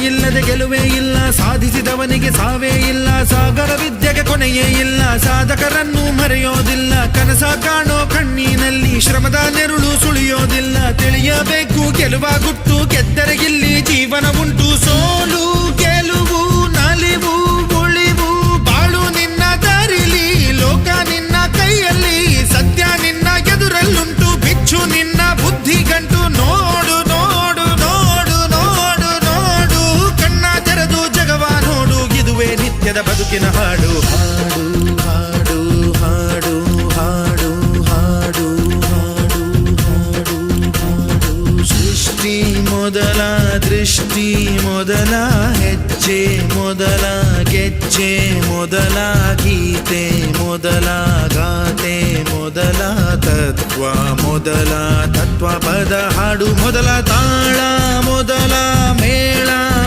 ಇಲ್ಲದೆ ಗೆಲುವೇ ಇಲ್ಲ, ಸಾಧಿಸಿದವನಿಗೆ ಸಾವೇ ಇಲ್ಲ, ಸಾಗರ ವಿದ್ಯೆಗೆ ಕೊನೆಯೇ ಇಲ್ಲ, ಸಾಧಕರನ್ನು ಮರೆಯೋದಿಲ್ಲ, ಕನಸ ಕಾಣೋ ಕಣ್ಣಿನಲ್ಲಿ ಶ್ರಮದ ನೆರುಳು ಸುಳಿಯೋದಿಲ್ಲ, ತಿಳಿಯಬೇಕು ಗೆಲುವ ಗುಟ್ಟು, ಗೆದ್ದರೆ ಇಲ್ಲಿ ಜೀವನ ಉಂಟು, ಸೋಲು ಗೆಲುವು ನಲಿವು ಉಳಿವು ಬಾಳು ನಿನ್ನ ದಾರಿಲಿ, ಲೋಕ ನಿನ್ನ ಕೈಯಲ್ಲಿ, ಸತ್ಯ ನಿನ್ನ ಎದುರಲ್ಲುಂಟು, ಬಿಚ್ಚು ನಿನ್ನ ಬುದ್ಧಿ ಗಂಟು, ನೋಡು ನೋಡು ನೋಡು ನೋಡು ನೋಡು, ಕಣ್ಣ ತೆರೆದು ಜಗವ ನೋಡು, ಇದುವೇ ನಿತ್ಯದ ಬದುಕಿನ ಹಾಡು. ಹಾಡು ಹಾಡು ಹಾಡು ಹಾಡು ಹಾಡು ಹಾಡು ಹಾಡು ಹಾಡು. ಸೃಷ್ಟಿ ಮೊದಲ ದೃಷ್ಟಿ ಮೊದಲ ಹೆಜ್ಜೆ ಮೊದಲ ಗೆಜ್ಜೆ ಮೊದಲ ಗೀತೆ ಮೊದಲ ಗಾತೆ ಮೊದಲ ತತ್ವ ಮೊದಲ ತತ್ವ ಪದ ಹಾಡು ಮೊದಲ ತಾಳ ಮೊದಲ ಮೇಳ